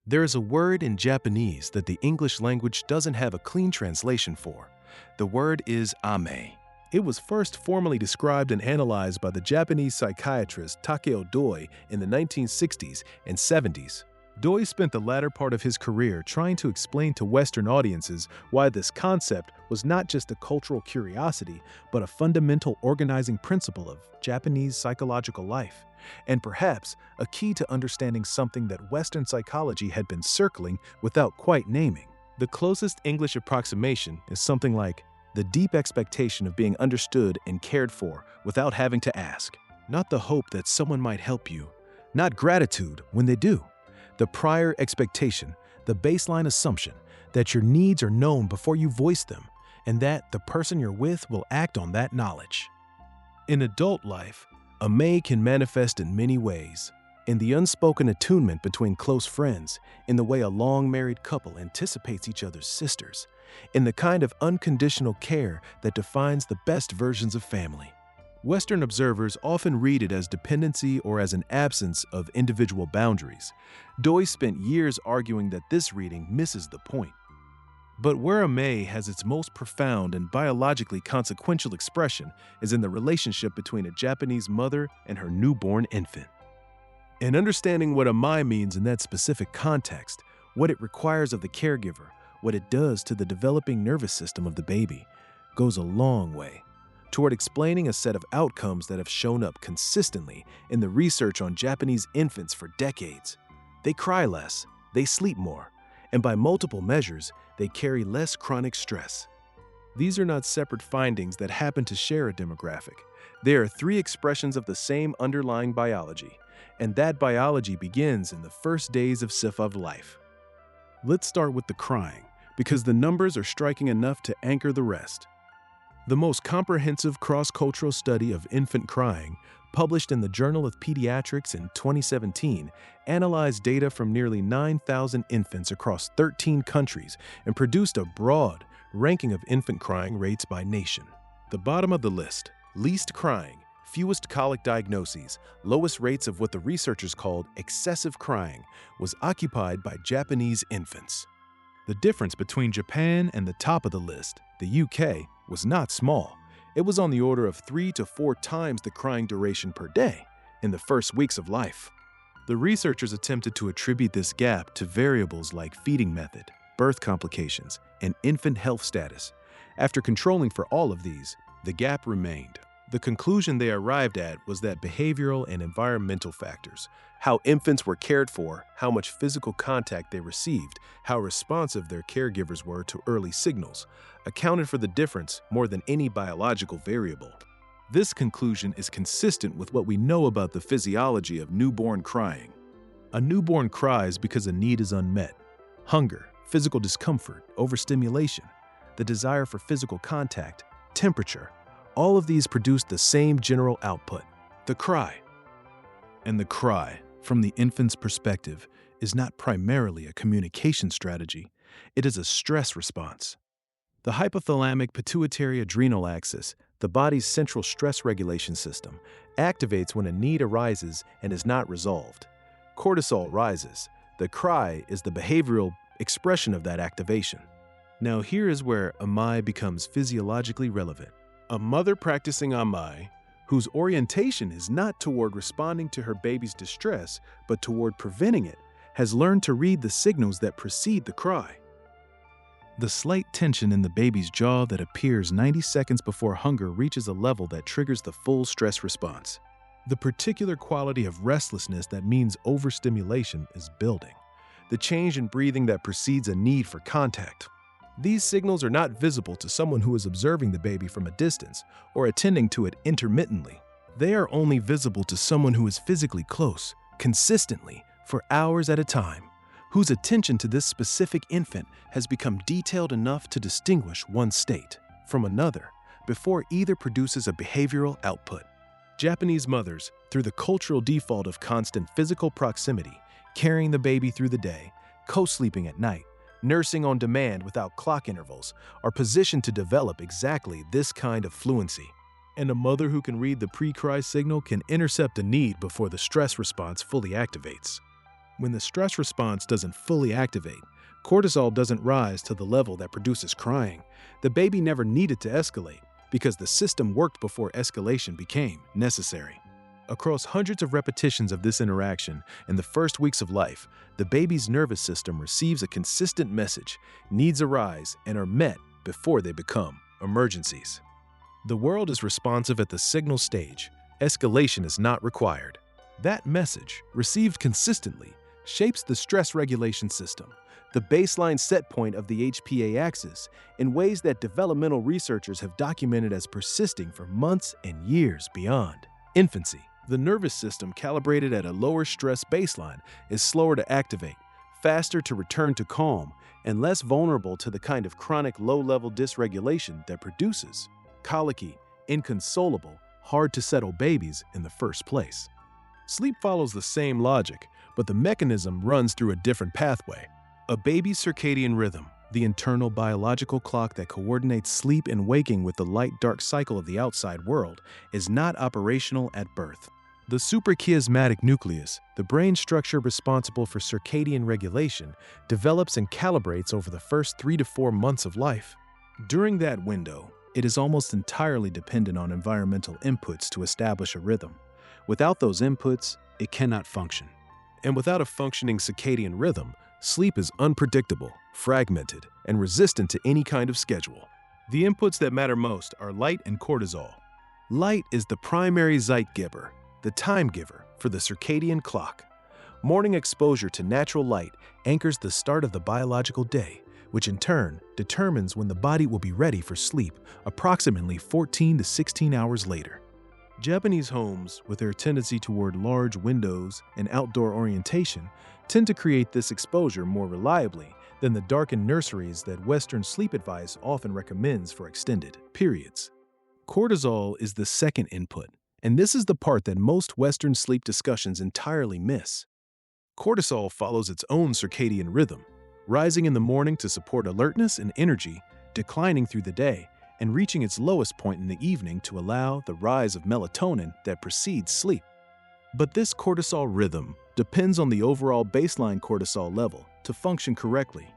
There is a word in Japanese that the English language doesn't have a clean translation for. The word is amae. It was first formally described and analyzed by the Japanese psychiatrist Takeo Doi in the 1960s and 70s. Doi spent the latter part of his career trying to explain to Western audiences why this concept was not just a cultural curiosity, but a fundamental organizing principle of Japanese psychological life, and perhaps a key to understanding something that Western psychology had been circling without quite naming. The closest English approximation is something like the deep expectation of being understood and cared for without having to ask. Not the hope that someone might help you, not gratitude when they do. The prior expectation, the baseline assumption that your needs are known before you voice them, and that the person you're with will act on that knowledge. In adult life, amae can manifest in many ways. In the unspoken attunement between close friends, in the way a long-married couple anticipates each other's sisters, in the kind of unconditional care that defines the best versions of family. Western observers often read it as dependency or as an absence of individual boundaries. Doi spent years arguing that this reading misses the point. But where amae has its most profound and biologically consequential expression is in the relationship between a Japanese mother and her newborn infant. In understanding what amae means in that specific context, what it requires of the caregiver, what it does to the developing nervous system of the baby, goes a long way toward explaining a set of outcomes that have shown up consistently in the research on Japanese infants for decades. They cry less, they sleep more, and by multiple measures, they carry less chronic stress. These are not separate findings that happen to share a demographic. They are three expressions of the same underlying biology, and that biology begins in the first days of life. Let's start with the crying, because the numbers are striking enough to anchor the rest. The most comprehensive cross-cultural study of infant crying, published in the Journal of Pediatrics in 2017, analyzed data from nearly 9,000 infants across 13 countries and produced a broad ranking of infant crying rates by nation. The bottom of the list, least crying, fewest colic diagnoses, lowest rates of what the researchers called excessive crying, was occupied by Japanese infants. The difference between Japan and the top of the list, the UK, was not small. It was on the order of 3 to 4 times the crying duration per day in the first weeks of life. The researchers attempted to attribute this gap to variables like feeding method, birth complications, and infant health status. After controlling for all of these, the gap remained. The conclusion they arrived at was that behavioral and environmental factors, how infants were cared for, how much physical contact they received, how responsive their caregivers were to early signals, accounted for the difference more than any biological variable. This conclusion is consistent with what we know about the physiology of newborn crying. A newborn cries because a need is unmet. Hunger, physical discomfort, overstimulation, the desire for physical contact, temperature, all of these produce the same general output, the cry. And the cry, from the infant's perspective, is not primarily a communication strategy. It is a stress response. The hypothalamic pituitary adrenal axis, the body's central stress regulation system, activates when a need arises and is not resolved. Cortisol rises. The cry is the behavioral expression of that activation. Now here is where amae becomes physiologically relevant. A mother practicing amae, whose orientation is not toward responding to her baby's distress, but toward preventing it, has learned to read the signals that precede the cry. The slight tension in the baby's jaw that appears 90 seconds before hunger reaches a level that triggers the full stress response. The particular quality of restlessness that means overstimulation is building. The change in breathing that precedes a need for contact. These signals are not visible to someone who is observing the baby from a distance or attending to it intermittently. They are only visible to someone who is physically close, consistently, for hours at a time, whose attention to this specific infant has become detailed enough to distinguish one state from another before either produces a behavioral output. Japanese mothers, through the cultural default of constant physical proximity, carrying the baby through the day, co-sleeping at night, nursing on demand without clock intervals, are positioned to develop exactly this kind of fluency. And a mother who can read the pre-cry signal can intercept a need before the stress response fully activates. When the stress response doesn't fully activate, cortisol doesn't rise to the level that produces crying. The baby never needed to escalate because the system worked before escalation became necessary. Across hundreds of repetitions of this interaction in the first weeks of life, the baby's nervous system receives a consistent message. Needs arise and are met before they become emergencies. The world is responsive at the signal stage. Escalation is not required. That message, received consistently, shapes the stress regulation system, the baseline set point of the HPA axis, in ways that developmental researchers have documented as persisting for months and years beyond infancy. The nervous system calibrated at a lower stress baseline is slower to activate, faster to return to calm, and less vulnerable to the kind of chronic low-level dysregulation that produces colicky, inconsolable, hard-to-settle babies in the first place. Sleep follows the same logic, but the mechanism runs through a different pathway. A baby's circadian rhythm, the internal biological clock that coordinates sleep and waking with the light-dark cycle of the outside world, is not operational at birth. The suprachiasmatic nucleus, the brain structure responsible for circadian regulation, develops and calibrates over the first 3 to 4 months of life. During that window, it is almost entirely dependent on environmental inputs to establish a rhythm. Without those inputs, it cannot function. And without a functioning circadian rhythm, sleep is unpredictable, fragmented, and resistant to any kind of schedule. The inputs that matter most are light and cortisol. Light is the primary zeitgeber, the time giver for the circadian clock. Morning exposure to natural light anchors the start of the biological day, which in turn determines when the body will be ready for sleep approximately 14 to 16 hours later. Japanese homes, with their tendency toward large windows and outdoor orientation, tend to create this exposure more reliably than the darkened nurseries that Western sleep advice often recommends for extended periods. Cortisol is the second input, and this is the part that most Western sleep discussions entirely miss. Cortisol follows its own circadian rhythm, rising in the morning to support alertness and energy, declining through the day, and reaching its lowest point in the evening to allow the rise of melatonin that precedes sleep. But this cortisol rhythm depends on the overall baseline cortisol level to function correctly.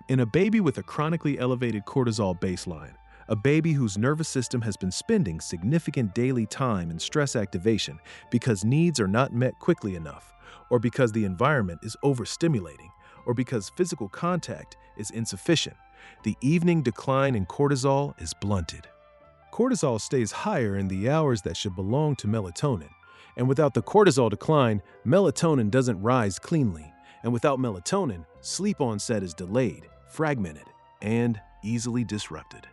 In a baby with a chronically elevated cortisol baseline, a baby whose nervous system has been spending significant daily time in stress activation because needs are not met quickly enough, or because the environment is overstimulating, or because physical contact is insufficient, the evening decline in cortisol is blunted. Cortisol stays higher in the hours that should belong to melatonin, and without the cortisol decline, melatonin doesn't rise cleanly, and without melatonin, sleep onset is delayed, fragmented, and easily disrupted.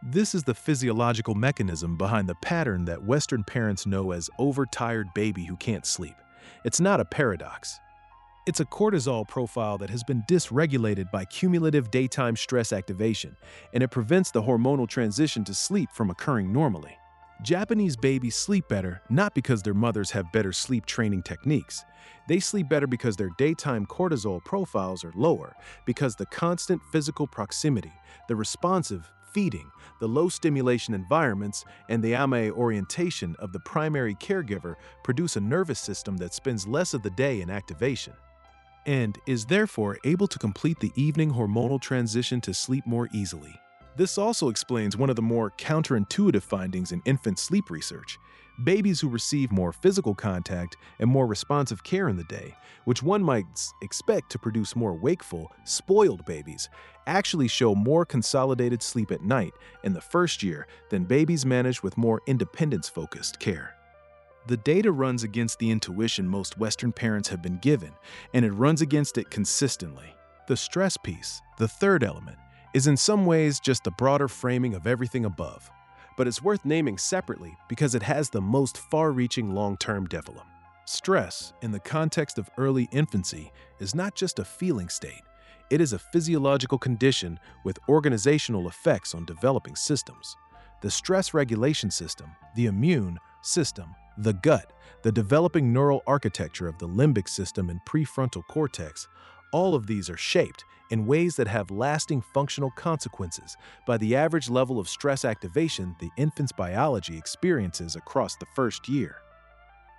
This is the physiological mechanism behind the pattern that Western parents know as overtired baby who can't sleep. It's not a paradox. It's a cortisol profile that has been dysregulated by cumulative daytime stress activation, and it prevents the hormonal transition to sleep from occurring normally. Japanese babies sleep better not because their mothers have better sleep training techniques. They sleep better because their daytime cortisol profiles are lower, because the constant physical proximity, the responsive feeding, the low stimulation environments, and the amae orientation of the primary caregiver produce a nervous system that spends less of the day in activation, and is therefore able to complete the evening hormonal transition to sleep more easily. This also explains one of the more counterintuitive findings in infant sleep research. Babies who receive more physical contact and more responsive care in the day, which one might expect to produce more wakeful, spoiled babies, actually show more consolidated sleep at night in the first year than babies managed with more independence-focused care. The data runs against the intuition most Western parents have been given, and it runs against it consistently. The stress piece, the third element, is in some ways just the broader framing of everything above, but it's worth naming separately because it has the most far-reaching long-term development. Stress, in the context of early infancy, is not just a feeling state. It is a physiological condition with organizational effects on developing systems. The stress regulation system, the immune system, the gut, the developing neural architecture of the limbic system and prefrontal cortex, all of these are shaped in ways that have lasting functional consequences by the average level of stress activation the infant's biology experiences across the first year.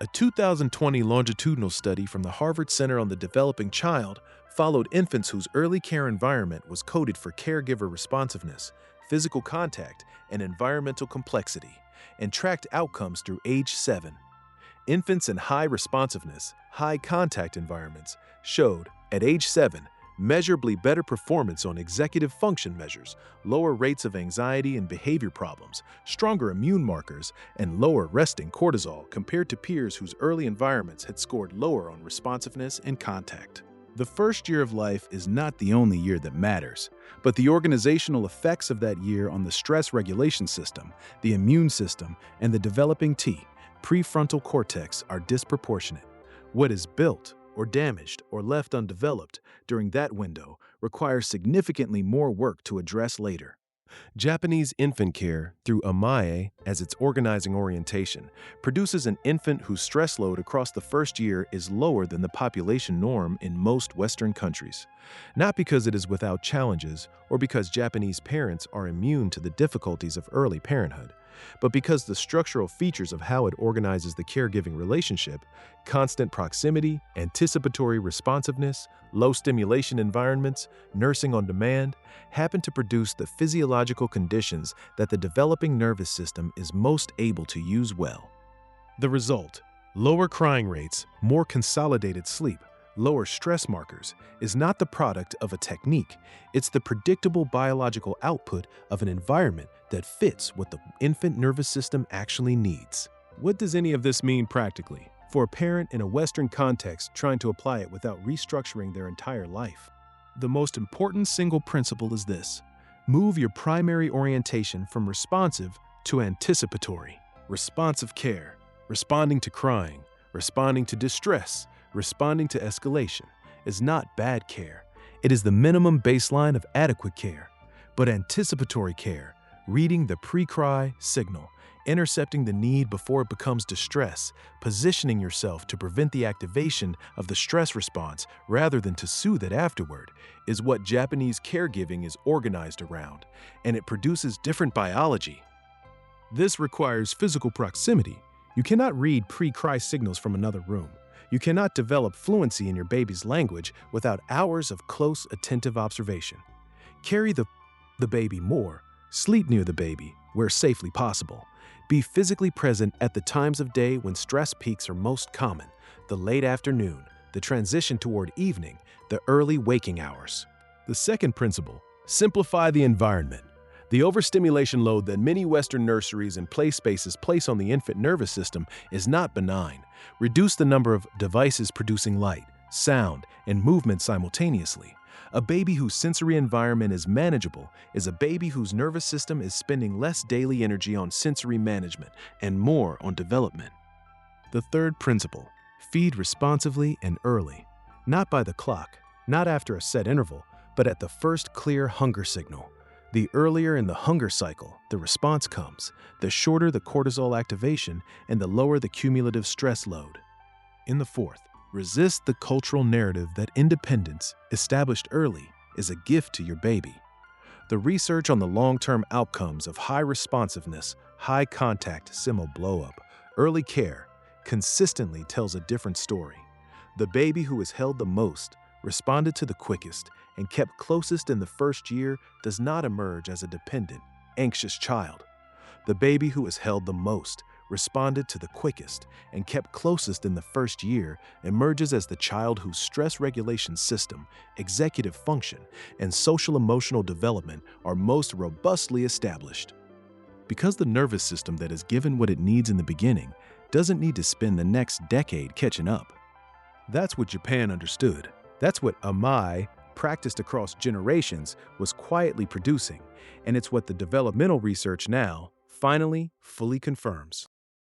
A 2020 longitudinal study from the Harvard Center on the Developing Child followed infants whose early care environment was coded for caregiver responsiveness, physical contact, and environmental complexity, and tracked outcomes through age 7. Infants in high responsiveness, high contact environments showed, at age 7, measurably better performance on executive function measures, lower rates of anxiety and behavior problems, stronger immune markers, and lower resting cortisol compared to peers whose early environments had scored lower on responsiveness and contact. The first year of life is not the only year that matters, but the organizational effects of that year on the stress regulation system, the immune system, and the developing prefrontal cortex are disproportionate. What is built, or damaged, or left undeveloped during that window requires significantly more work to address later. Japanese infant care, through amae as its organizing orientation, produces an infant whose stress load across the first year is lower than the population norm in most Western countries. Not because it is without challenges or because Japanese parents are immune to the difficulties of early parenthood, but because the structural features of how it organizes the caregiving relationship, constant proximity, anticipatory responsiveness, low stimulation environments, nursing on demand, happen to produce the physiological conditions that the developing nervous system is most able to use well. The result, lower crying rates, more consolidated sleep, lower stress markers, is not the product of a technique. It's the predictable biological output of an environment that fits what the infant nervous system actually needs. What does any of this mean practically for a parent in a Western context trying to apply it without restructuring their entire life? The most important single principle is this: move your primary orientation from responsive to anticipatory. Responsive care, responding to crying, responding to distress, responding to escalation, is not bad care. It is the minimum baseline of adequate care. But anticipatory care, reading the pre-cry signal, intercepting the need before it becomes distress, positioning yourself to prevent the activation of the stress response rather than to soothe it afterward, is what Japanese caregiving is organized around, and it produces different biology. This requires physical proximity. You cannot read pre-cry signals from another room. You cannot develop fluency in your baby's language without hours of close, attentive observation. Carry the baby more. Sleep near the baby, where safely possible. Be physically present at the times of day when stress peaks are most common: the late afternoon, the transition toward evening, the early waking hours. The second principle, simplify the environment. The overstimulation load that many Western nurseries and play spaces place on the infant nervous system is not benign. Reduce the number of devices producing light, sound, and movement simultaneously. A baby whose sensory environment is manageable is a baby whose nervous system is spending less daily energy on sensory management and more on development. The third principle, feed responsively and early. Not by the clock, not after a set interval, but at the first clear hunger signal. The earlier in the hunger cycle the response comes, the shorter the cortisol activation and the lower the cumulative stress load. In the fourth, resist the cultural narrative that independence, established early, is a gift to your baby. The research on the long-term outcomes of high responsiveness, high contact blow-up, early care, consistently tells a different story. The baby who is held the most, responded to the quickest, and kept closest in the first year does not emerge as a dependent, anxious child. The baby who is held the most, responded to the quickest, and kept closest in the first year emerges as the child whose stress regulation system, executive function, and social-emotional development are most robustly established. Because the nervous system that is given what it needs in the beginning doesn't need to spend the next decade catching up. That's what Japan understood. That's what amae, practiced across generations, was quietly producing, and it's what the developmental research now finally fully confirms.